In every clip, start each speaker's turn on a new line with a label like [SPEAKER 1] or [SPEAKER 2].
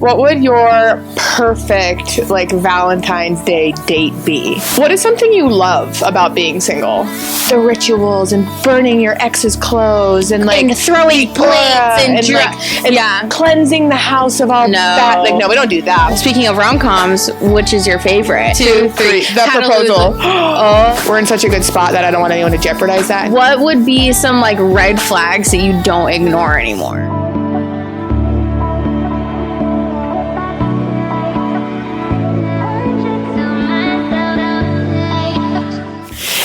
[SPEAKER 1] What would your perfect, like, Valentine's Day date be? What is something you love about being single? The rituals and burning your ex's clothes and, like,
[SPEAKER 2] and throwing plates and
[SPEAKER 1] cleansing the house of all that. Like, no, we don't do that.
[SPEAKER 2] Speaking of rom-coms, which is your favorite?
[SPEAKER 1] 2, 3. The proposal. Oh, we're in such a good spot that I don't want anyone to jeopardize that.
[SPEAKER 2] What would be some, like, red flags that you don't ignore anymore?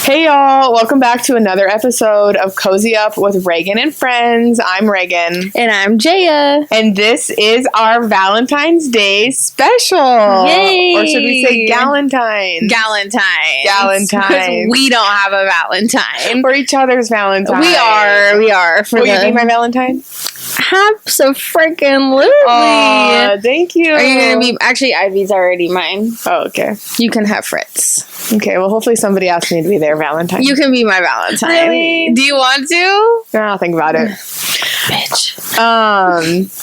[SPEAKER 1] Hey y'all, welcome back to another episode of Cozy Up with Regan and Friends. I'm Regan.
[SPEAKER 2] And I'm Jaya.
[SPEAKER 1] And this is our Valentine's Day special.
[SPEAKER 2] Yay!
[SPEAKER 1] Or should we say Galentine?
[SPEAKER 2] Galentine. We don't have a Valentine.
[SPEAKER 1] We're each other's Valentine.
[SPEAKER 2] We are.
[SPEAKER 1] Will you be my Valentine?
[SPEAKER 2] Absolutely.
[SPEAKER 1] Aw, thank you.
[SPEAKER 2] Are you going to be... Actually, Ivy's already mine.
[SPEAKER 1] Oh, okay.
[SPEAKER 2] You can have Fritz.
[SPEAKER 1] Okay, well, hopefully somebody asks me to be their Valentine.
[SPEAKER 2] You can be my Valentine.
[SPEAKER 1] Really?
[SPEAKER 2] Do you want to?
[SPEAKER 1] I'll think about it.
[SPEAKER 2] Bitch.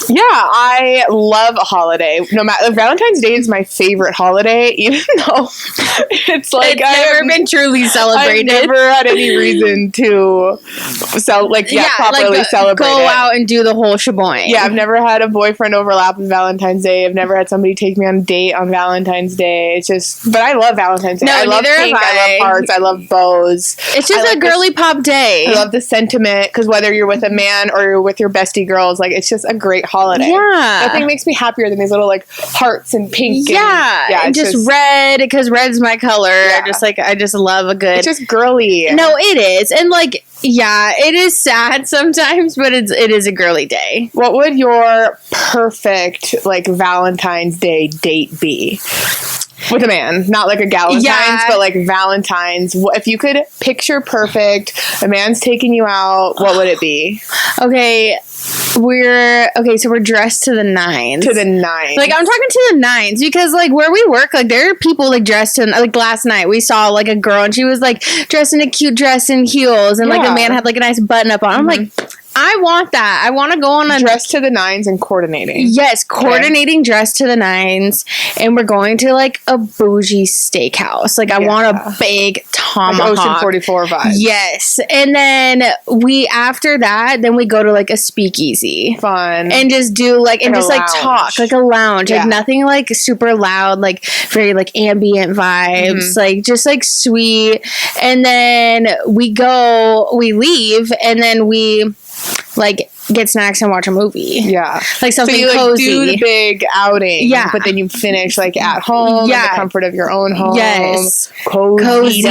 [SPEAKER 1] Yeah, I love a holiday. No matter, Valentine's Day is my favorite holiday, even though it's like
[SPEAKER 2] it's never been truly celebrated.
[SPEAKER 1] I've never had any reason to properly celebrate.
[SPEAKER 2] Go out and do the whole shebang.
[SPEAKER 1] Yeah, I've never had a boyfriend overlap with Valentine's Day. I've never had somebody take me on a date on Valentine's Day. It's just, but I love Valentine's Day.
[SPEAKER 2] No,
[SPEAKER 1] I love pink. I love hearts. I love bows.
[SPEAKER 2] It's just a girly pop day.
[SPEAKER 1] I love the sentiment because whether you're with a man or you're with your bestie girls, like, it's just a great holiday.
[SPEAKER 2] Yeah,
[SPEAKER 1] nothing makes me happier than these little, like, hearts and pink.
[SPEAKER 2] And just red, because red's my color.
[SPEAKER 1] Yeah.
[SPEAKER 2] I just love a good.
[SPEAKER 1] It's just girly.
[SPEAKER 2] No, it is, and like. Yeah, it is sad sometimes, but it is a girly day.
[SPEAKER 1] What would your perfect, like, Valentine's Day date be? With a man, not like a Galentine's, but like Valentine's. If you could picture perfect, a man's taking you out, what would it be?
[SPEAKER 2] Okay, so we're dressed to the nines.
[SPEAKER 1] To the nines.
[SPEAKER 2] Like, I'm talking to the nines because, like, where we work, like, there are people, like, dressed in, like, last night we saw, like, a girl and she was, like, dressed in a cute dress and heels and, like, a man had, like, a nice button up on. I'm like, I want that. I want to go on a...
[SPEAKER 1] Dress to the nines and coordinating.
[SPEAKER 2] Yes, coordinating dress to the nines. And we're going to, like, a bougie steakhouse. Like, I want a big tomahawk.
[SPEAKER 1] Like Ocean 44 vibe.
[SPEAKER 2] Yes. And then after that, then we go to, like, a speakeasy.
[SPEAKER 1] Fun.
[SPEAKER 2] And just do, like, and just, like, talk. Like, a lounge.
[SPEAKER 1] Yeah.
[SPEAKER 2] Like, nothing, like, super loud. Like, very, like, ambient vibes. Like, just, like, sweet. And then we leave, and then we... like, get snacks and watch a movie.
[SPEAKER 1] Yeah.
[SPEAKER 2] Like something
[SPEAKER 1] so you, like,
[SPEAKER 2] cozy.
[SPEAKER 1] do the big outing.
[SPEAKER 2] Yeah.
[SPEAKER 1] But then you finish, like, at home. Yeah. In the comfort of your own home.
[SPEAKER 2] Yes.
[SPEAKER 1] Cozy.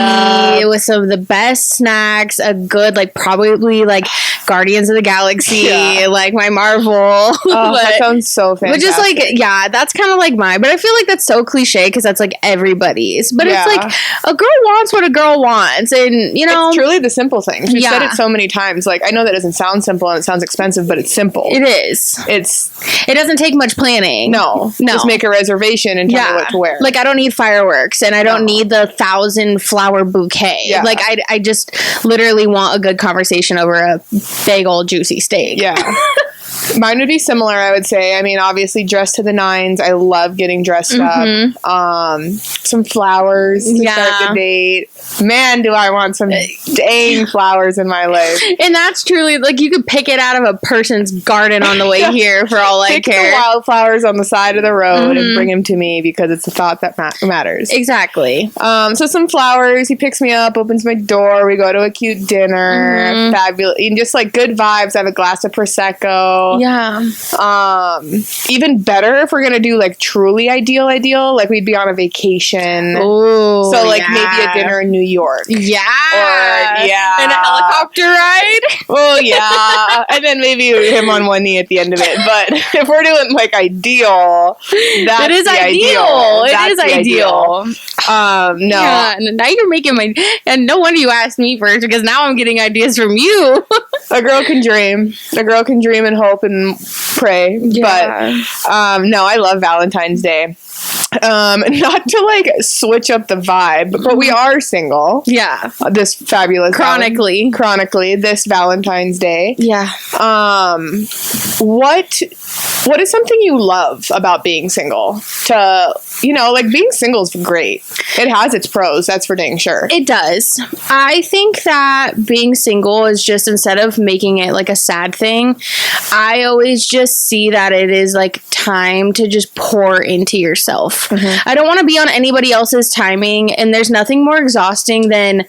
[SPEAKER 2] With some of the best snacks. A good, like, probably, like, Guardians of the Galaxy. Yeah. Like, my Marvel.
[SPEAKER 1] Oh, that sounds so fantastic.
[SPEAKER 2] Which is, like, yeah, that's kind of like mine. But I feel like that's so cliche because that's, like, everybody's. But it's, like, a girl wants what a girl wants. And, you know.
[SPEAKER 1] It's truly the simple things. We've said it so many times. Like, I know that doesn't sound simple and it sounds expensive, but it's simple.
[SPEAKER 2] It is. It doesn't take much planning.
[SPEAKER 1] No. Just make a reservation and tell me what to wear.
[SPEAKER 2] Like, I don't need fireworks and I don't need the 1,000 flower bouquet. Yeah. Like, I just literally want a good conversation over a big old juicy steak.
[SPEAKER 1] Yeah. Mine would be similar, I would say. I mean, obviously, dressed to the nines. I love getting dressed up. Some flowers to start the date. Man, do I want some dang flowers in my life.
[SPEAKER 2] And that's truly, like, you could pick it out of a person's garden on the way here for all I care.
[SPEAKER 1] Pick the wildflowers on the side of the road and bring them to me because it's a thought that matters.
[SPEAKER 2] Exactly.
[SPEAKER 1] So some flowers. He picks me up, opens my door. We go to a cute dinner. Fabulous. And just, like, good vibes. I have a glass of Prosecco.
[SPEAKER 2] Yeah.
[SPEAKER 1] Even better if we're gonna do, like, truly ideal, like, we'd be on a vacation.
[SPEAKER 2] Oh,
[SPEAKER 1] so, like, maybe a dinner in New York.
[SPEAKER 2] Yeah.
[SPEAKER 1] Or,
[SPEAKER 2] and a helicopter ride.
[SPEAKER 1] Oh, yeah. And then maybe him on one knee at the end of it. But if we're doing, like, ideal, that's
[SPEAKER 2] it is
[SPEAKER 1] ideal.
[SPEAKER 2] It is ideal.
[SPEAKER 1] No.
[SPEAKER 2] Yeah, now you're making my... And no wonder you asked me first, because now I'm getting ideas from you.
[SPEAKER 1] A girl can dream. A girl can dream and hope and pray. Yeah. But, no, I love Valentine's Day. Not to like switch up the vibe, but we are single.
[SPEAKER 2] Yeah.
[SPEAKER 1] This fabulous
[SPEAKER 2] chronically
[SPEAKER 1] this Valentine's Day.
[SPEAKER 2] Yeah.
[SPEAKER 1] What is something you love about being single? Like being single is great. It has its pros, that's for dang sure.
[SPEAKER 2] It does. I think that being single is just, instead of making it like a sad thing, I always just see that it is like time to just pour into yourself. Mm-hmm. I don't want to be on anybody else's timing, and there's nothing more exhausting than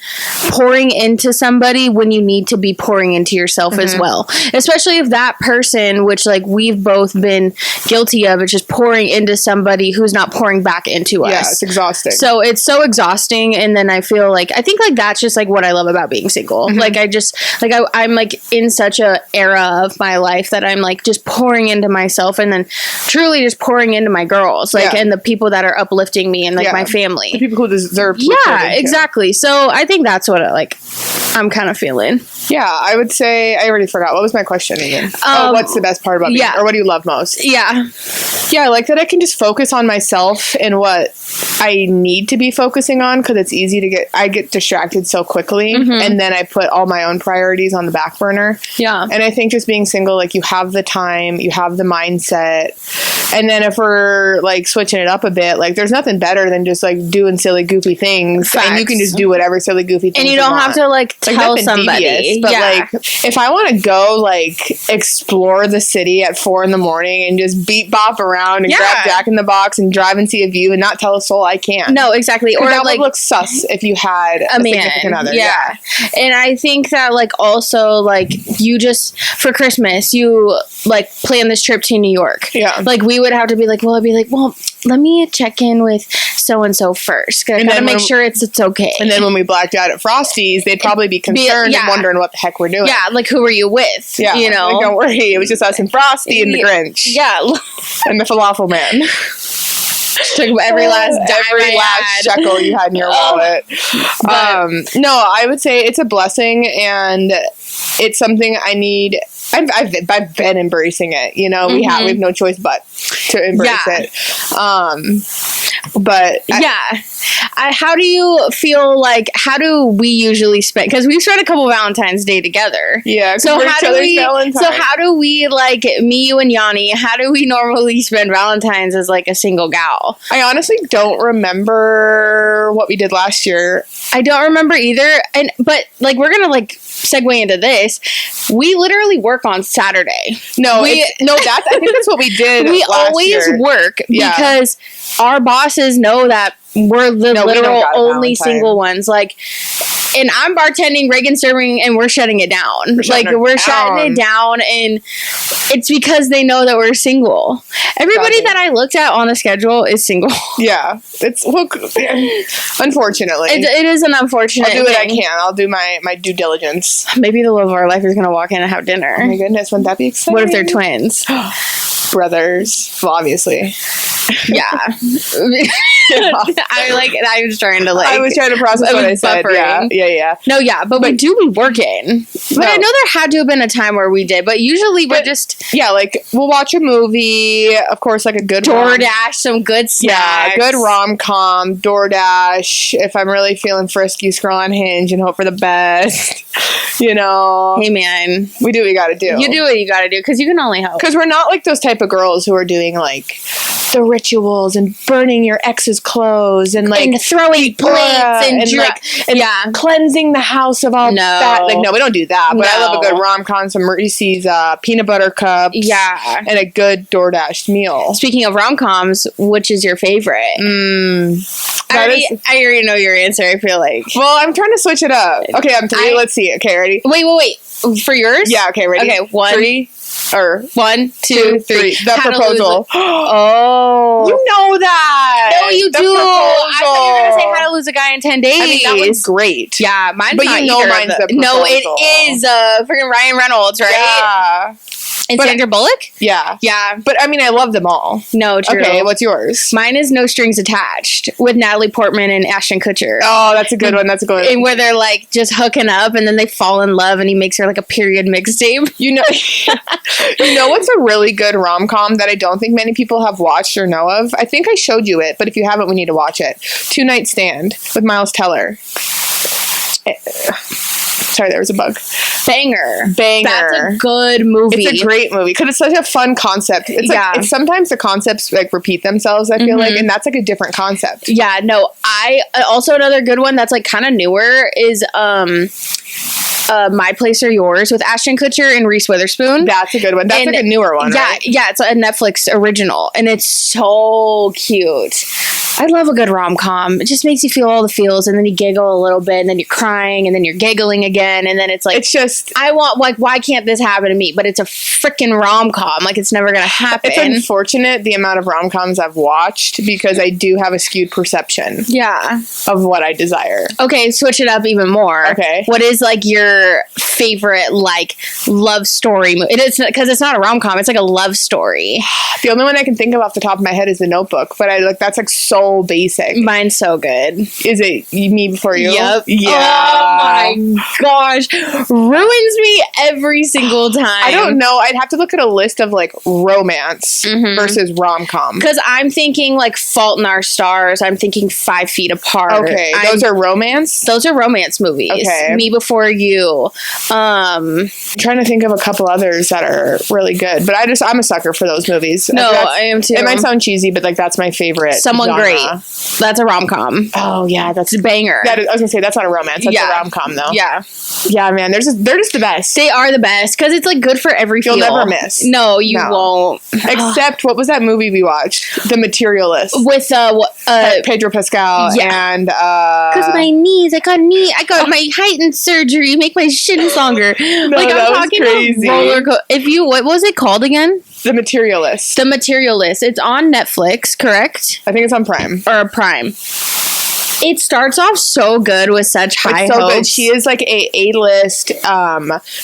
[SPEAKER 2] pouring into somebody when you need to be pouring into yourself as well. Especially if that person, which like we've both been guilty of, is just pouring into somebody who's not pouring back into us.
[SPEAKER 1] Yeah, it's exhausting.
[SPEAKER 2] So it's so exhausting, and then I feel like, I think like that's just like what I love about being single. Like I just like I'm like in such a era of my life that I'm like just pouring into myself, and then truly just pouring into my girls, like and the people that are uplifting me, and like my family,
[SPEAKER 1] the people who deserve to
[SPEAKER 2] exactly. So I think that's what I'm kind of feeling.
[SPEAKER 1] Yeah, I would say, I already forgot. What was my question again? What's the best part about being, or what do you love most?
[SPEAKER 2] Yeah,
[SPEAKER 1] I like that I can just focus on myself and what I need to be focusing on, because it's easy to I get distracted so quickly, and then I put all my own priorities on the back burner.
[SPEAKER 2] Yeah.
[SPEAKER 1] And I think just being single, like, you have the time, you have the mindset, and then if we're like switching it up a bit, like there's nothing better than just like doing silly goofy things. Facts. And you can just do whatever silly goofy things,
[SPEAKER 2] and you don't have to like tell somebody
[SPEAKER 1] devious, but like if I want to go like explore the city at 4 a.m. and just beat bop around and grab Jack in the Box and drive and see a view and not tell a soul, I can't.
[SPEAKER 2] No, exactly. Or
[SPEAKER 1] that
[SPEAKER 2] like,
[SPEAKER 1] would look sus if you had a
[SPEAKER 2] man,
[SPEAKER 1] significant other.
[SPEAKER 2] Yeah. And I think that like also like you just for Christmas you like plan this trip to New York.
[SPEAKER 1] Yeah.
[SPEAKER 2] Like we would have to be like, well, I'd be like, well, let me check in with so and so first. I gotta make sure it's okay.
[SPEAKER 1] And then when we blacked out at Frosty's, they'd probably be concerned and wondering what the heck we're doing.
[SPEAKER 2] Yeah, like who were you with?
[SPEAKER 1] Yeah,
[SPEAKER 2] you know,
[SPEAKER 1] like, don't worry, it was just us and Frosty and the Grinch.
[SPEAKER 2] Yeah,
[SPEAKER 1] and the falafel man.
[SPEAKER 2] Took every last
[SPEAKER 1] shekel you had in your wallet. No, I would say it's a blessing, and it's something I need. I've been embracing it. You know, we have no choice but to embrace it.
[SPEAKER 2] How do you feel like? How do we usually spend? Because we've spent a couple Valentine's Day together.
[SPEAKER 1] Yeah.
[SPEAKER 2] So how do we? So how do we like me, you, and Yanni? How do we normally spend Valentine's as like a single gal?
[SPEAKER 1] I honestly don't remember what we did last year.
[SPEAKER 2] I don't remember either. But like we're gonna like segue into this. We literally work on Saturday.
[SPEAKER 1] I think that's what we did.
[SPEAKER 2] We always work because our bosses know that we're the literal only single ones. Like, and I'm bartending, Regan serving, and we're shutting it down. We're shutting it down, and it's because they know that we're single. Everybody that I looked at on the schedule is single.
[SPEAKER 1] Yeah, it's unfortunately.
[SPEAKER 2] It is an unfortunate
[SPEAKER 1] I'll do what I can. I'll do my due diligence.
[SPEAKER 2] Maybe the love of our life is going to walk in and have dinner.
[SPEAKER 1] Oh my goodness, wouldn't that be exciting?
[SPEAKER 2] What if they're twins?
[SPEAKER 1] Brothers. Well, obviously.
[SPEAKER 2] Yeah. I was trying to process what I said. Yeah. No, but we do be working. But I know there had to have been a time where we did, but usually we're just...
[SPEAKER 1] Yeah, like, we'll watch a movie, of course, like a good...
[SPEAKER 2] DoorDash, some good snacks.
[SPEAKER 1] Yeah, good rom-com, DoorDash. If I'm really feeling frisky, scroll on Hinge and hope for the best. You know?
[SPEAKER 2] Hey, man.
[SPEAKER 1] We do what we gotta do.
[SPEAKER 2] You do what you gotta do, because you can only hope.
[SPEAKER 1] Because we're not like those type of girls who are doing, like, the rituals and burning your ex's clothes and, like...
[SPEAKER 2] And throwing plates and
[SPEAKER 1] cleansing the house of all fat. Like, no, we don't do that. But I love a good rom-com, some Reese's peanut butter cups.
[SPEAKER 2] Yeah.
[SPEAKER 1] And a good DoorDash meal.
[SPEAKER 2] Speaking of rom-coms, which is your favorite? I already know your answer, I feel like.
[SPEAKER 1] Well, I'm trying to switch it up. Okay, I'm 3. Let's see. Okay, ready?
[SPEAKER 2] Wait. For yours?
[SPEAKER 1] Yeah, okay, ready?
[SPEAKER 2] Okay, 1,
[SPEAKER 1] 3. Or
[SPEAKER 2] 1, 2, 3.
[SPEAKER 1] The proposal.
[SPEAKER 2] Oh.
[SPEAKER 1] You know that.
[SPEAKER 2] No, you do.
[SPEAKER 1] Proposal.
[SPEAKER 2] I thought you were going to say How to Lose a Guy in 10 Days.
[SPEAKER 1] I mean, that was great.
[SPEAKER 2] Yeah, mine's
[SPEAKER 1] but
[SPEAKER 2] not
[SPEAKER 1] you know mine's the proposal.
[SPEAKER 2] No, it is freaking Ryan Reynolds, right?
[SPEAKER 1] Yeah.
[SPEAKER 2] And Sandra Bullock?
[SPEAKER 1] Yeah.
[SPEAKER 2] Yeah.
[SPEAKER 1] But I mean, I love them all.
[SPEAKER 2] No, true.
[SPEAKER 1] Okay, what's yours?
[SPEAKER 2] Mine is No Strings Attached with Natalie Portman and Ashton Kutcher.
[SPEAKER 1] Oh, that's a good one. That's a good one.
[SPEAKER 2] And where they're like just hooking up and then they fall in love and he makes her like a period mixtape.
[SPEAKER 1] You know what's a really good rom-com that I don't think many people have watched or know of? I think I showed you it, but if you haven't, we need to watch it. Two Night Stand with Miles Teller. Sorry, there was a bug.
[SPEAKER 2] Banger.
[SPEAKER 1] That's
[SPEAKER 2] a good movie.
[SPEAKER 1] It's a great movie because it's such a fun concept. It's like, it's sometimes the concepts like repeat themselves, I feel like, and that's like a different concept.
[SPEAKER 2] Yeah, no, I also another good one that's like kind of newer is My Place or Yours with Ashton Kutcher and Reese Witherspoon.
[SPEAKER 1] That's a good one. That's like a newer one, right?
[SPEAKER 2] Yeah, it's a Netflix original and it's so cute. I love a good rom-com. It just makes you feel all the feels and then you giggle a little bit and then you're crying and then you're giggling again and then it's like,
[SPEAKER 1] it's just,
[SPEAKER 2] I want, like, why can't this happen to me? But it's a freaking rom-com. Like, it's never going to happen.
[SPEAKER 1] It's unfortunate the amount of rom-coms I've watched because I do have a skewed perception of what I desire.
[SPEAKER 2] Okay, switch it up even more.
[SPEAKER 1] Okay.
[SPEAKER 2] What is, like, your favorite, like, love story movie? It is, because it's not a rom-com. It's like a love story.
[SPEAKER 1] The only one I can think of off the top of my head is The Notebook, but that's like so basic.
[SPEAKER 2] Mine's so good.
[SPEAKER 1] Is it Me Before You?
[SPEAKER 2] Yep.
[SPEAKER 1] Yeah.
[SPEAKER 2] Oh my gosh. Ruins me every single time.
[SPEAKER 1] I don't know. I'd have to look at a list of like romance versus rom-com.
[SPEAKER 2] Because I'm thinking like Fault in Our Stars. I'm thinking 5 Feet Apart.
[SPEAKER 1] Okay. Those are romance?
[SPEAKER 2] Those are romance movies.
[SPEAKER 1] Okay.
[SPEAKER 2] Me Before You.
[SPEAKER 1] I'm trying to think of a couple others that are really good. But I'm a sucker for those movies.
[SPEAKER 2] No, I am too.
[SPEAKER 1] It might sound cheesy, but like that's my favorite.
[SPEAKER 2] Someone
[SPEAKER 1] genre.
[SPEAKER 2] Great. That's a rom-com.
[SPEAKER 1] Oh yeah, that's
[SPEAKER 2] a banger.
[SPEAKER 1] I was gonna say that's not a romance. That's a rom-com though.
[SPEAKER 2] Yeah.
[SPEAKER 1] Yeah, man. They're just the best.
[SPEAKER 2] They are the best because it's like good for every feel.
[SPEAKER 1] You'll never miss.
[SPEAKER 2] No, you won't.
[SPEAKER 1] Except what was that movie we watched? The Materialist
[SPEAKER 2] with
[SPEAKER 1] Pedro Pascal and
[SPEAKER 2] because my knees. I got my heightened surgery. Make my shins longer.
[SPEAKER 1] No,
[SPEAKER 2] like
[SPEAKER 1] that
[SPEAKER 2] I'm talking
[SPEAKER 1] was crazy.
[SPEAKER 2] about roller coaster. What was it called again?
[SPEAKER 1] The Materialist.
[SPEAKER 2] The Materialist. It's on Netflix, correct?
[SPEAKER 1] I think it's on Prime.
[SPEAKER 2] Or Prime. It starts off so good with such high hopes.
[SPEAKER 1] Good. She is like a A-list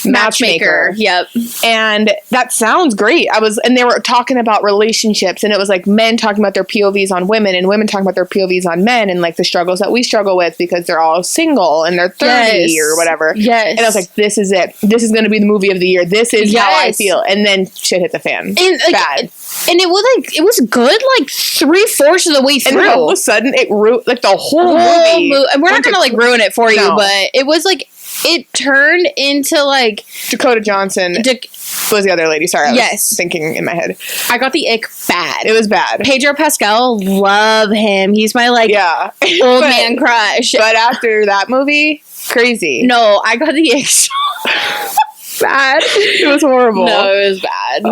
[SPEAKER 1] matchmaker.
[SPEAKER 2] Yep.
[SPEAKER 1] And that sounds great. And they were talking about relationships, and it was like men talking about their POVs on women and women talking about their POVs on men and like the struggles that we struggle with because they're all single and they're 30 or whatever.
[SPEAKER 2] Yes.
[SPEAKER 1] And I was like, this is it. This is going to be the movie of the year. This is how I feel. And then shit hit the fan.
[SPEAKER 2] And, like,
[SPEAKER 1] bad.
[SPEAKER 2] And it was good like 3/4 of the way through.
[SPEAKER 1] And then all of a sudden it like the whole movie.
[SPEAKER 2] And we're not gonna like ruin it for you, but it was like it turned into like
[SPEAKER 1] Dakota Johnson was the other lady. Sorry, I was thinking in my head.
[SPEAKER 2] I got the ick bad.
[SPEAKER 1] It was bad.
[SPEAKER 2] Pedro Pascal, love him. He's my like old man crush.
[SPEAKER 1] But after that movie, crazy.
[SPEAKER 2] No, I got the ick so bad.
[SPEAKER 1] It was horrible.
[SPEAKER 2] No, it was bad.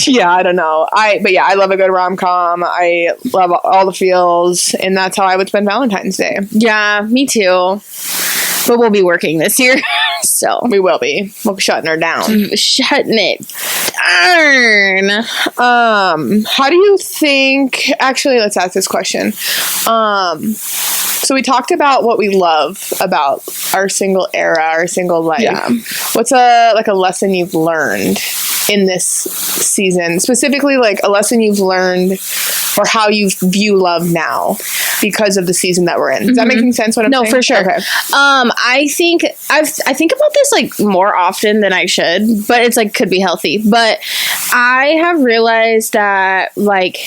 [SPEAKER 1] Yeah, I don't know. I love a good rom-com. I love all the feels, and that's how I would spend Valentine's Day.
[SPEAKER 2] Yeah, me too. But we'll be working this year, so
[SPEAKER 1] we will be. We'll be shutting her down.
[SPEAKER 2] Shutting it. Darn.
[SPEAKER 1] How do you think? Actually, let's ask this question. So we talked about what we love about our single era, our single life. Yeah. What's a lesson you've learned in this season? Specifically, like a lesson you've learned or how you view love now because of the season that we're in. Is that making sense what I'm saying?
[SPEAKER 2] No, for sure.
[SPEAKER 1] Okay.
[SPEAKER 2] I think I think about this like more often than I should, but it's like could be healthy. But I have realized that like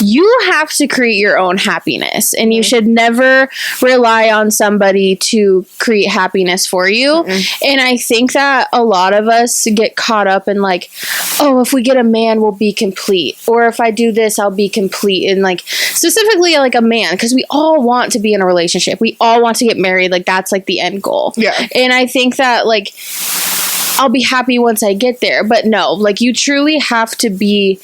[SPEAKER 2] you have to create your own happiness and you should never rely on somebody to create happiness for you. And I think that a lot of us get caught up in like, oh, if we get a man, we'll be complete. Or if I do this, I'll be complete. And like specifically like a man, because we all want to be in a relationship. We all want to get married. Like that's like the end goal.
[SPEAKER 1] Yeah.
[SPEAKER 2] And I think that like I'll be happy once I get there. But no, like you truly have to be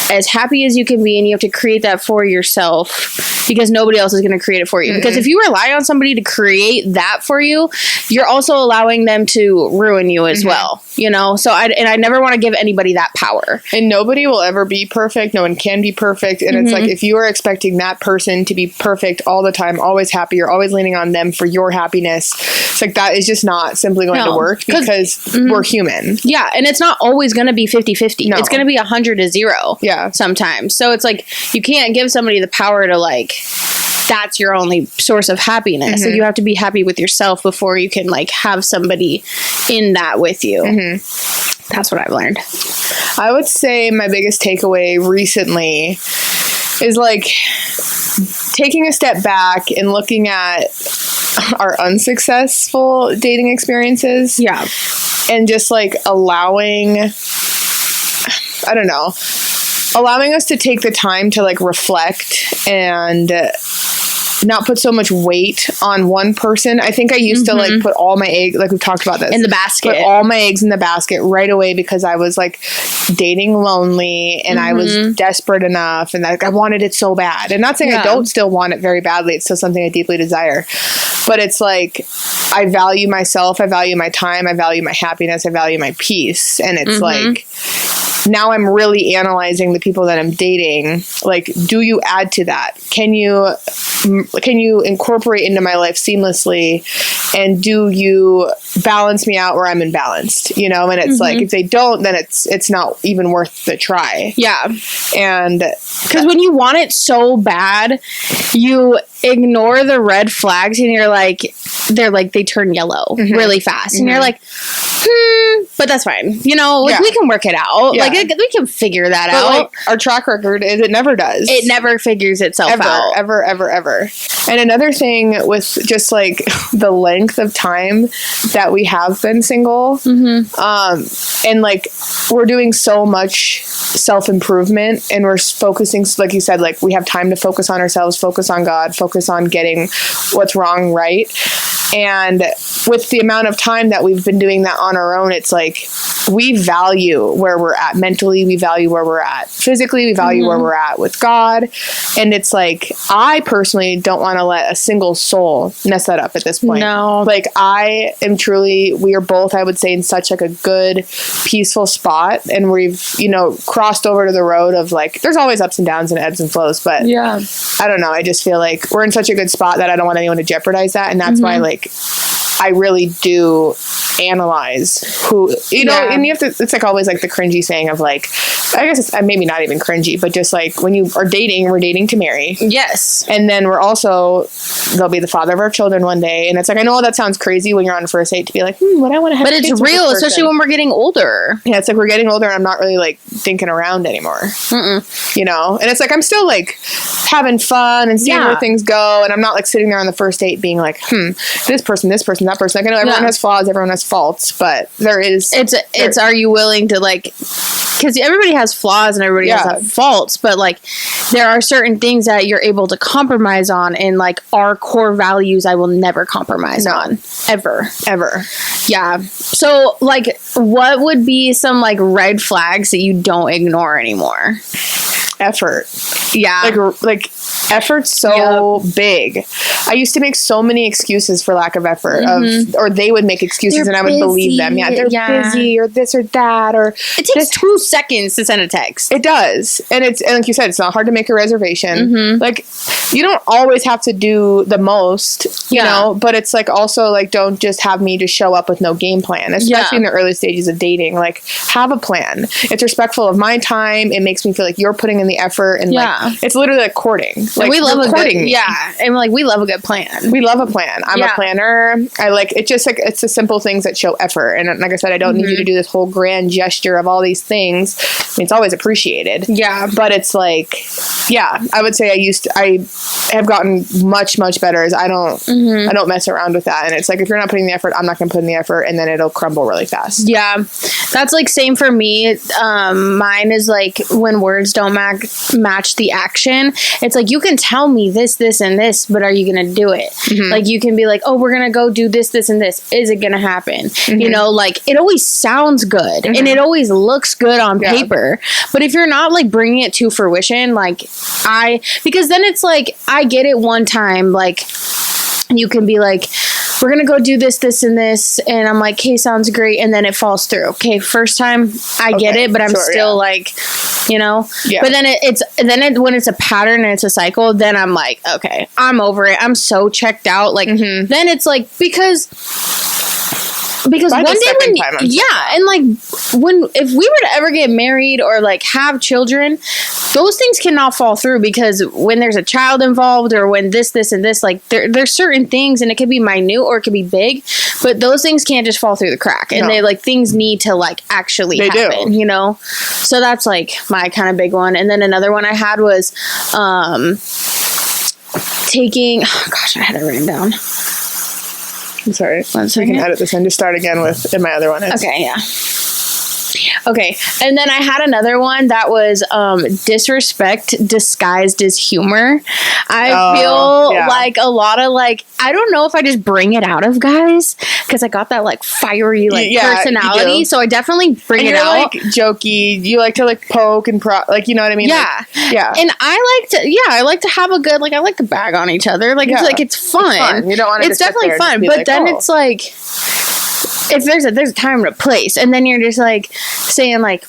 [SPEAKER 2] as happy as you can be, and you have to create that for yourself because nobody else is going to create it for you. Because if you rely on somebody to create that for you, you're also allowing them to ruin you as well, you know? So I never want to give anybody that power.
[SPEAKER 1] And nobody will ever be perfect. No one can be perfect. And it's like, if you are expecting that person to be perfect all the time, always happy, you're always leaning on them for your happiness, it's like, that is just not simply going to work because we're human.
[SPEAKER 2] Yeah. And it's not always going to be 50-50. No. It's going to be 100-0.
[SPEAKER 1] Yeah.
[SPEAKER 2] Sometimes. So it's like, you can't give somebody the power to like, that's your only source of happiness. So you have to be happy with yourself before you can like have somebody in that with you. That's what I've learned.
[SPEAKER 1] I would say my biggest takeaway recently is like taking a step back and looking at our unsuccessful dating experiences.
[SPEAKER 2] Yeah.
[SPEAKER 1] And just like allowing us to take the time to like reflect and not put so much weight on one person. I think I used to like put all my eggs, like we've talked about this,
[SPEAKER 2] in the basket.
[SPEAKER 1] Put all my eggs in the basket right away because I was like dating lonely and I was desperate enough and like I wanted it so bad. And not saying I don't still want it very badly. It's still something I deeply desire. But it's like I value myself, I value my time, I value my happiness, I value my peace. And it's like now I'm really analyzing the people that I'm dating. Like, do you add to that? Can you incorporate into my life seamlessly? And do you balance me out where I'm imbalanced? You know, and it's like, if they don't, then it's not even worth the try.
[SPEAKER 2] Yeah.
[SPEAKER 1] And
[SPEAKER 2] because when you want it so bad, you ignore the red flags and you're like, they turn yellow really fast. And you're like, but that's fine. You know, like we can work it out. Yeah. Like we can figure that out.
[SPEAKER 1] Like, our track record is it never does.
[SPEAKER 2] It never figures itself out.
[SPEAKER 1] Ever. And another thing with just like the length of time that we have been single, and like we're doing so much self-improvement and we're focusing, like you said, like we have time to focus on ourselves, focus on God, focus on getting what's wrong right. And with the amount of time that we've been doing that on our own, it's like we value where we're at mentally, we value where we're at physically, we value where we're at with God. And it's like, I personally don't want to let a single soul mess that up at this point.
[SPEAKER 2] No.
[SPEAKER 1] Like I am truly, we are both, I would say, in such like a good, peaceful spot. And we've, you know, crossed over to the road of like, there's always ups and downs and ebbs and flows, but
[SPEAKER 2] yeah,
[SPEAKER 1] I don't know. I just feel like we're in such a good spot that I don't want anyone to jeopardize that. And that's why like, I really do analyze who, you know, and you have to, it's like always like the cringy saying of like, I guess it's maybe not even cringy, but just like when you are dating, we're dating to marry.
[SPEAKER 2] Yes.
[SPEAKER 1] And then we're also, they'll be the father of our children one day. And it's like, I know that sounds crazy when you're on a first date to be like, would I want to have kids?
[SPEAKER 2] But it's real, especially when we're getting older.
[SPEAKER 1] Yeah, it's like we're getting older and I'm not really like thinking around anymore. You know? And it's like, I'm still like having fun and seeing where things go. And I'm not like sitting there on the first date being like, this person, that person. Like, I know everyone has flaws, everyone has faults, but there is...
[SPEAKER 2] It's are you willing to, like... Because everybody has flaws and everybody has faults, but, like, there are certain things that you're able to compromise on, and, like, our core values I will never compromise on. Ever. Yeah. So, like, what would be some, like, red flags that you don't ignore anymore?
[SPEAKER 1] Effort.
[SPEAKER 2] Yeah.
[SPEAKER 1] Like effort's so big. I used to make so many excuses for lack of effort or they would make excuses and I would believe them. Yeah, they're busy or this or that, or
[SPEAKER 2] it takes 2 seconds to send a text.
[SPEAKER 1] It does. And like you said, it's not hard to make a reservation. Like you don't always have to do the most, you know, but it's like also like don't just have me just show up with no game plan, especially in the early stages of dating. Like have a plan. It's respectful of my time. It makes me feel like you're putting in the effort and like it's literally like courting. Like
[SPEAKER 2] we love a good and like we love a good plan.
[SPEAKER 1] We love a plan. I'm a planner. I like it. Just like it's the simple things that show effort. And like I said, I don't need you to do this whole grand gesture of all these things. I mean, it's always appreciated. Yeah, but it's like I would say I have gotten much better as I don't mess around with that. And it's like if you're not putting the effort, I'm not going to put in the effort, and then it'll crumble really fast.
[SPEAKER 2] Yeah, that's like same for me. Mine is like when words don't match the action. It's like you can tell me this, and this, but are you going to do it? Like, you can be like, oh, we're going to go do this, and this. Is it going to happen? You know, like, it always sounds good and it always looks good on paper. But if you're not, like, bringing it to fruition, like, because then it's like, I get it one time, like, you can be like, we're going to go do this, and this. And I'm like, okay, sounds great. And then it falls through. Okay, first time, I get it, but I'm still like, you know? Yeah. But then when it's a pattern and it's a cycle, then I'm like, okay, I'm over it. I'm so checked out. Like, then it's like, because by one day and like if we were to ever get married or like have children, those things cannot fall through, because when there's a child involved or when this and this, like there's certain things, and it could be minute or it could be big, but those things can't just fall through the crack, and they like, things need to like actually happen, you know? So that's like my kind of big one. And then another one I had was taking, oh gosh, I had it written down.
[SPEAKER 1] I'm sorry. I can edit this and just start again with, and my other one is. Okay, yeah.
[SPEAKER 2] Okay, and then I had another one that was disrespect disguised as humor. I feel like a lot of, like, I don't know if I just bring it out of guys, because I got that, like, fiery, like, personality, so I definitely bring it out.
[SPEAKER 1] Like, jokey, you like to, like, poke and like, you know what I mean?
[SPEAKER 2] Yeah. Like, yeah. And I like to have a good, like, I like to bag on each other. Like, it's fun. It's fun. You don't want to It's definitely fun, but like, then it's like, if there's a time and a place, and then you're just like saying like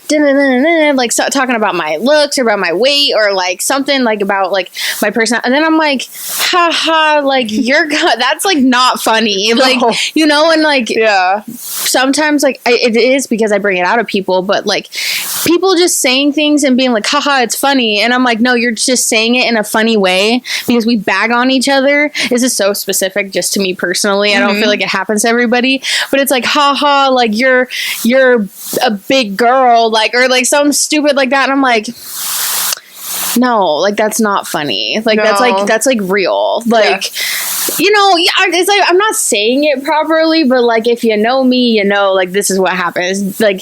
[SPEAKER 2] like talking about my looks or about my weight or like something like about like my person, and then I'm like, haha, like that's like not funny, like, you know? And like, sometimes like it is because I bring it out of people, but like people just saying things and being like, haha, it's funny, and I'm like, no, you're just saying it in a funny way because we bag on each other. This is so specific just to me personally. I don't feel like it happens to everybody, but it's like, haha, like you're a big girl, like, or like something stupid like that, and I'm like, no, like that's not funny, like that's like real, like, you know, it's like, I'm not saying it properly, but like, if you know me, you know, like, this is what happens. Like,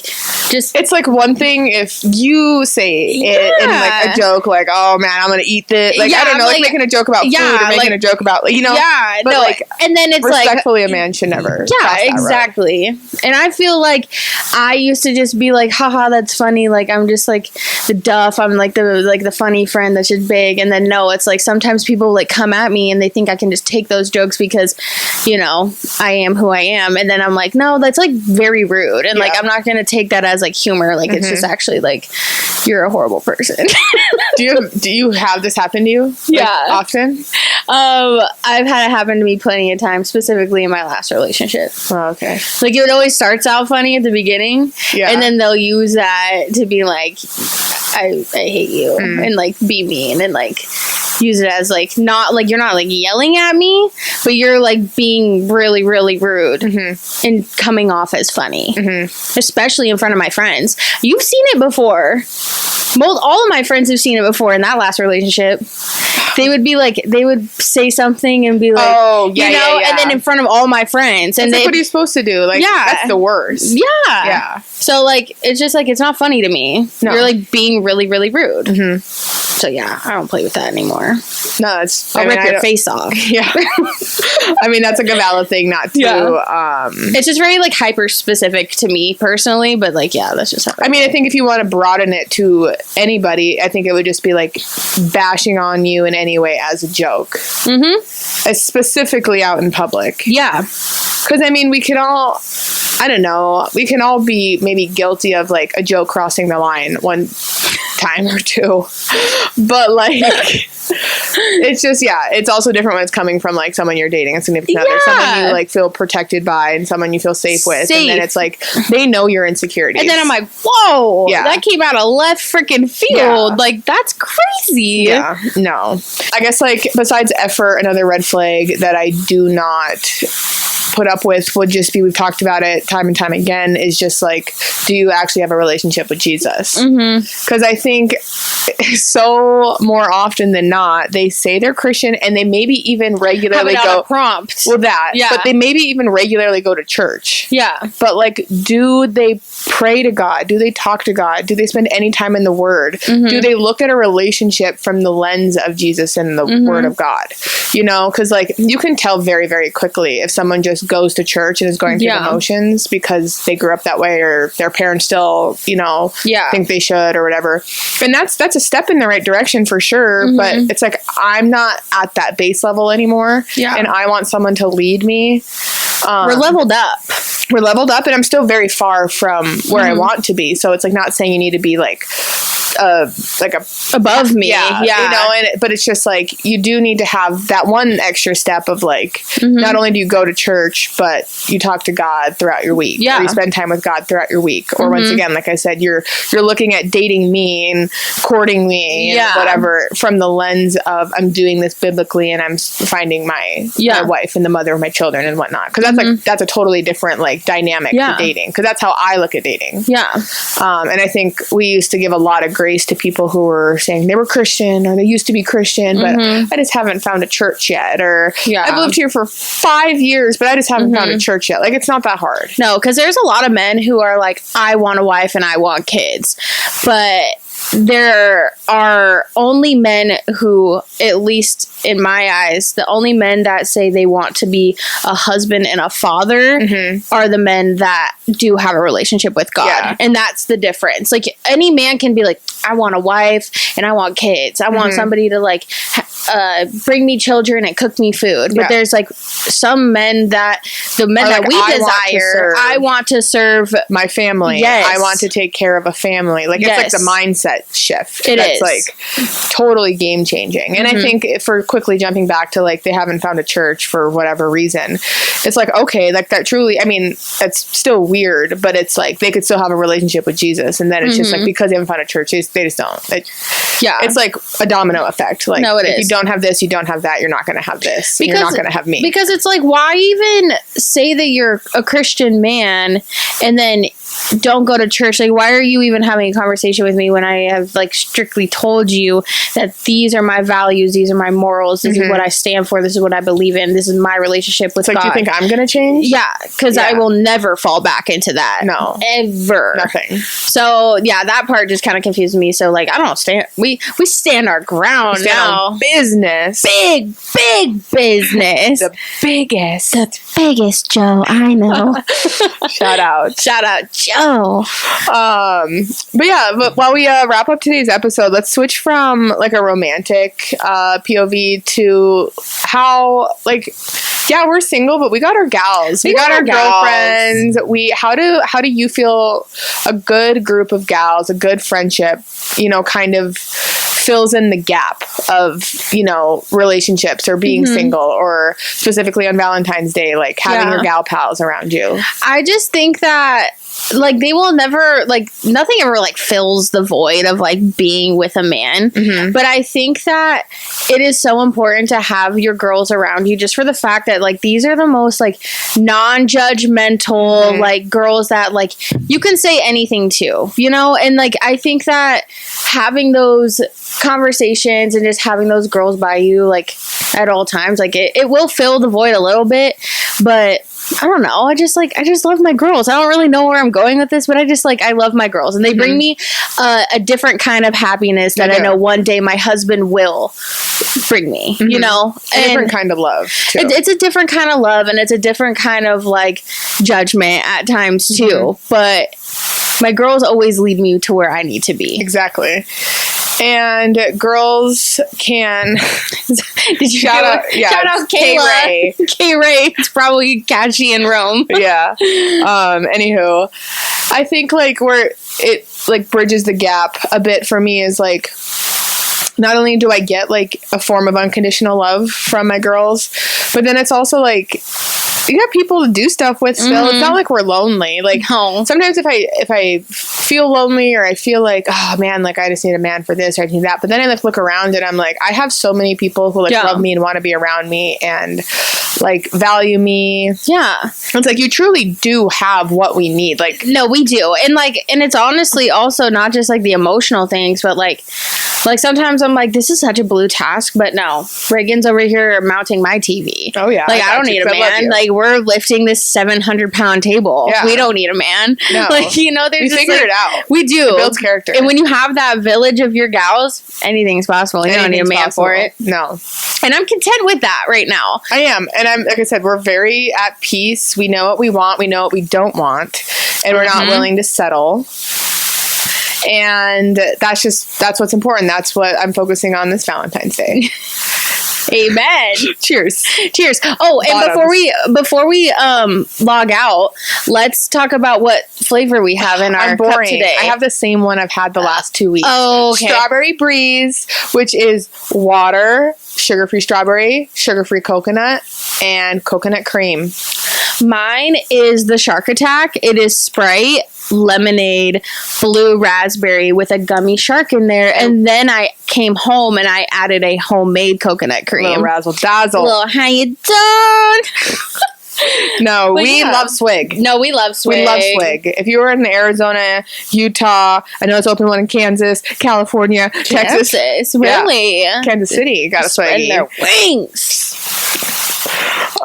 [SPEAKER 2] just,
[SPEAKER 1] it's like one thing if you say it in like a joke, like, oh man, I'm gonna eat this, like, I don't know, like making a joke about food or making a joke about, like, you know, but no, like,
[SPEAKER 2] and then it's
[SPEAKER 1] respectfully,
[SPEAKER 2] like,
[SPEAKER 1] a man should never
[SPEAKER 2] exactly. And I feel like I used to just be like, haha, that's funny, like, I'm just like the duff, I'm like the funny friend that's just big. And then no, it's like sometimes people like come at me and they think I can just take those jokes because, you know, I am who I am, and then I'm like, no, that's like very rude, and like, I'm not gonna take that as like humor, like, it's just actually like, you're a horrible person.
[SPEAKER 1] do you have this happen to you often?
[SPEAKER 2] I've had it happen to me plenty of times, specifically in my last relationship.
[SPEAKER 1] Oh, okay.
[SPEAKER 2] Like, it always starts out funny at the beginning, and then they'll use that to be like, I hate you, and like be mean, and like use it as like, not like, you're not like yelling at me, but you're like being really, really rude and coming off as funny, especially in front of my friends. You've seen it before. All of my friends have seen it before in that last relationship. They would be like, they would say something and be like, oh, yeah, you know, and then in front of all my friends. And
[SPEAKER 1] like, what are you supposed to do? Like, that's the worst.
[SPEAKER 2] Yeah. Yeah. So, like, it's just like, it's not funny to me. No. You're like being really, really rude. So, yeah, I don't play with that anymore.
[SPEAKER 1] No, that's...
[SPEAKER 2] I'll rip your face off.
[SPEAKER 1] Yeah. I mean, that's like a valid thing not to... Yeah.
[SPEAKER 2] It's just very, like, hyper-specific to me personally, but, like, yeah, that's just how
[SPEAKER 1] I mean, I think if you want to broaden it to anybody, I think it would just be, like, bashing on you in any way as a joke. Specifically out in public.
[SPEAKER 2] Yeah.
[SPEAKER 1] Because, I mean, we can all... I don't know. We can all be maybe guilty of, like, a joke crossing the line one time or two. But, like, it's just, it's also different when it's coming from, like, someone you're dating, a significant other, someone you, like, feel protected by, and someone you feel safe with. And then it's, like, they know your insecurities.
[SPEAKER 2] And then I'm like, whoa, that came out of left freaking field. Yeah. Like, that's crazy.
[SPEAKER 1] Yeah, no. I guess, like, besides effort, another red flag that I do not put up with would just be, we've talked about it time and time again, is just like, do you actually have a relationship with Jesus? Because I think so more often than not, they say they're Christian and they maybe even regularly go
[SPEAKER 2] prompt.
[SPEAKER 1] Well, that, but they maybe even regularly go to church.
[SPEAKER 2] Yeah.
[SPEAKER 1] But like, do they pray to God? Do they talk to God? Do they spend any time in the Word? Do they look at a relationship from the lens of Jesus and the Word of God? You know, because like you can tell very, very quickly if someone just goes to church and is going through the motions because they grew up that way or their parents still, you know, think they should or whatever. And that's a step in the right direction for sure. But it's like, I'm not at that base level anymore. Yeah. And I want someone to lead me.
[SPEAKER 2] We're leveled up.
[SPEAKER 1] We're leveled up, and I'm still very far from where I want to be. So it's like not saying you need to be like
[SPEAKER 2] above me.
[SPEAKER 1] Yeah. You know, but it's just like, you do need to have that one extra step of like, not only do you go to church, but you talk to God throughout your week. Yeah. Or you spend time with God throughout your week. Or once again, like I said, you're looking at dating me and courting me and whatever from the lens of, I'm doing this biblically and I'm finding my wife and the mother of my children and whatnot. Because that's like, that's a totally different like dynamic to dating. Because that's how I look at dating. Yeah. And I think we used to give a lot of grace to people who were saying they were Christian or they used to be Christian, but I just haven't found a church yet. Or I've lived here for 5 years, but I just haven't found a church yet. Like, it's not that hard.
[SPEAKER 2] No, because there's a lot of men who are like, I want a wife and I want kids. But there are only men who, at least in my eyes, the only men that say they want to be a husband and a father are the men that do have a relationship with God. Yeah. And that's the difference. Like, any man can be like, I want a wife and I want kids. I want somebody to like bring me children and cook me food. But there's like some men that, the men that we desire, I want to serve
[SPEAKER 1] my family. Yes. I want to take care of a family. Like, it's like the mindset shift. That's like totally game changing. And I think, for quickly jumping back to like, they haven't found a church for whatever reason, it's like, okay, like that truly, I mean, it's still weird, but it's like they could still have a relationship with Jesus. And then it's just like, because they haven't found a church, they just don't. It's like a domino effect. Like, if you don't have this, you don't have that, you're not going to have this. Because, you're not going to have me.
[SPEAKER 2] Because it's like, why even say that you're a Christian man and then don't go to church? Like, why are you even having a conversation with me when I have like strictly told you that these are my values, these are my morals, this is what I stand for, this is what I believe in, this is my relationship with God.
[SPEAKER 1] Do you think I'm gonna change?
[SPEAKER 2] Yeah, because I will never fall back into that.
[SPEAKER 1] No,
[SPEAKER 2] ever.
[SPEAKER 1] Nothing.
[SPEAKER 2] So yeah, that part just kind of confused me. So like, I don't stand. We stand our ground now.
[SPEAKER 1] Business,
[SPEAKER 2] big business,
[SPEAKER 1] the
[SPEAKER 2] biggest, Joe. I know.
[SPEAKER 1] Shout out,
[SPEAKER 2] Joe.
[SPEAKER 1] But while we wrap up today's episode, let's switch from like a romantic POV to how, like, yeah, we're single, but we got our gals. We got our girlfriends. How do you feel a good group of gals, a good friendship, you know, kind of fills in the gap of, you know, relationships or being single, or specifically on Valentine's Day, like having your gal pals around you?
[SPEAKER 2] I just think that, like, they will never, like, nothing ever, like, fills the void of, like, being with a man. But I think that it is so important to have your girls around you, just for the fact that, like, these are the most, like, non-judgmental, like, girls that, like, you can say anything to, you know? And, like, I think that having those conversations and just having those girls by you, like, at all times, like, it will fill the void a little bit, but I don't know. I just love my girls. I don't really know where I'm going with this, but I love my girls, and they bring me a different kind of happiness that I know one day my husband will bring me, you know?
[SPEAKER 1] A different kind of love, too.
[SPEAKER 2] It's a different kind of love, and it's a different kind of, like, judgment at times, too. But my girls always lead me to where I need to be.
[SPEAKER 1] Exactly. And girls can
[SPEAKER 2] did you shout out Kayla? K-Ray. It's probably catchy in Rome.
[SPEAKER 1] Yeah. Anywho, I think like where it like bridges the gap a bit for me is like, not only do I get like a form of unconditional love from my girls, but then it's also like, you got people to do stuff with still. It's not like we're lonely. Like, sometimes if I feel lonely, or I feel like, oh man, like I just need a man for this or I need that, but then I like look around and I'm like, I have so many people who like love me and want to be around me, and like value me.
[SPEAKER 2] Yeah.
[SPEAKER 1] It's like you truly do have what we need. Like,
[SPEAKER 2] no, we do. And it's honestly also not just like the emotional things, but like sometimes I'm like, this is such a blue task, but no, Regan's over here mounting my TV.
[SPEAKER 1] Oh yeah.
[SPEAKER 2] Like, I don't need a man. Like, we're lifting this 700-pound table. Yeah. We don't need a man. No. Like, you know, there's
[SPEAKER 1] we figured it out.
[SPEAKER 2] We do.
[SPEAKER 1] It builds character.
[SPEAKER 2] And when you have that village of your gals, anything's possible. You don't need a man for it.
[SPEAKER 1] No.
[SPEAKER 2] And I'm content with that right now.
[SPEAKER 1] I am. And I'm, like I said, we're very at peace. We know what we want. We know what we don't want. And we're not willing to settle. And that's what's important. That's what I'm focusing on this Valentine's Day.
[SPEAKER 2] Amen.
[SPEAKER 1] Cheers.
[SPEAKER 2] Cheers. Oh, and before we log out, let's talk about what flavor we have in our cup today.
[SPEAKER 1] I have the same one I've had the last 2 weeks.
[SPEAKER 2] Oh, okay.
[SPEAKER 1] Strawberry Breeze, which is water, sugar-free strawberry, sugar-free coconut, and coconut cream.
[SPEAKER 2] Mine is the Shark Attack. It is Sprite, lemonade, blue raspberry with a gummy shark in there. And then I came home and I added a homemade coconut cream.
[SPEAKER 1] Little razzle dazzle.
[SPEAKER 2] Little how you doing?
[SPEAKER 1] No, we love Swig.
[SPEAKER 2] No, we love Swig.
[SPEAKER 1] We love Swig. If you were in Arizona, Utah, I know it's open one in Kansas, California, Texas.
[SPEAKER 2] Really?
[SPEAKER 1] Yeah. Kansas City got a Swig.
[SPEAKER 2] Spread their wings.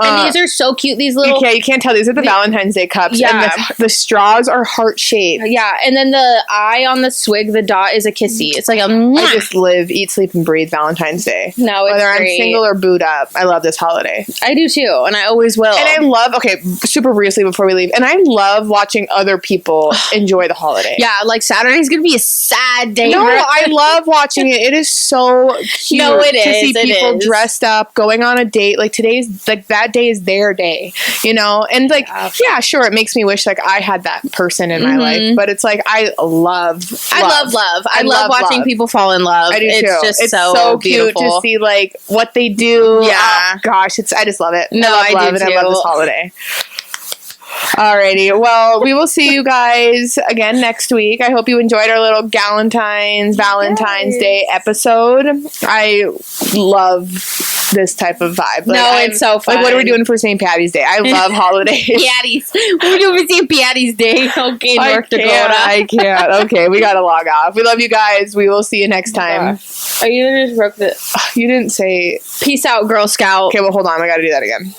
[SPEAKER 2] And these are so cute. These little...
[SPEAKER 1] You can't tell. These are the Valentine's Day cups.
[SPEAKER 2] Yeah.
[SPEAKER 1] And the straws are heart-shaped.
[SPEAKER 2] Yeah. And then the eye on the Swig, the dot is a kissy. It's like a...
[SPEAKER 1] I just live, eat, sleep, and breathe Valentine's Day.
[SPEAKER 2] No, it's
[SPEAKER 1] whether
[SPEAKER 2] great.
[SPEAKER 1] I'm single or booed up, I love this holiday.
[SPEAKER 2] I do too. And I always will.
[SPEAKER 1] And I love... Okay, super briefly before we leave. And I love watching other people enjoy the holiday.
[SPEAKER 2] Yeah, like Saturday's going to be a sad day.
[SPEAKER 1] No, I love watching it. It is so cute to see people dressed up, going on a date. Like today's... Like that day is their day, you know? And like, yeah, sure, it makes me wish like I had that person in my life, but it's like I love
[SPEAKER 2] love. I love watching people fall in love.
[SPEAKER 1] I do too.
[SPEAKER 2] Just
[SPEAKER 1] it's
[SPEAKER 2] so
[SPEAKER 1] cute to see like what they do.
[SPEAKER 2] Yeah.
[SPEAKER 1] Oh, gosh, I just love it.
[SPEAKER 2] No, I do too.
[SPEAKER 1] I love this holiday. Alrighty, well, we will see you guys again next week. I hope you enjoyed our little Valentine's Day episode. I love this type of vibe.
[SPEAKER 2] Like, it's so fun.
[SPEAKER 1] Like, what are we doing for St. Patty's Day? I love holidays.
[SPEAKER 2] Patty's. What are we doing for St. Patty's Day? Okay, North Dakota.
[SPEAKER 1] I can't. Okay, we gotta log off. We love you guys. We will see you next time.
[SPEAKER 2] Oh, you just broke the...
[SPEAKER 1] You didn't say...
[SPEAKER 2] Peace out, Girl Scout.
[SPEAKER 1] Okay, well, hold on. I gotta do that again.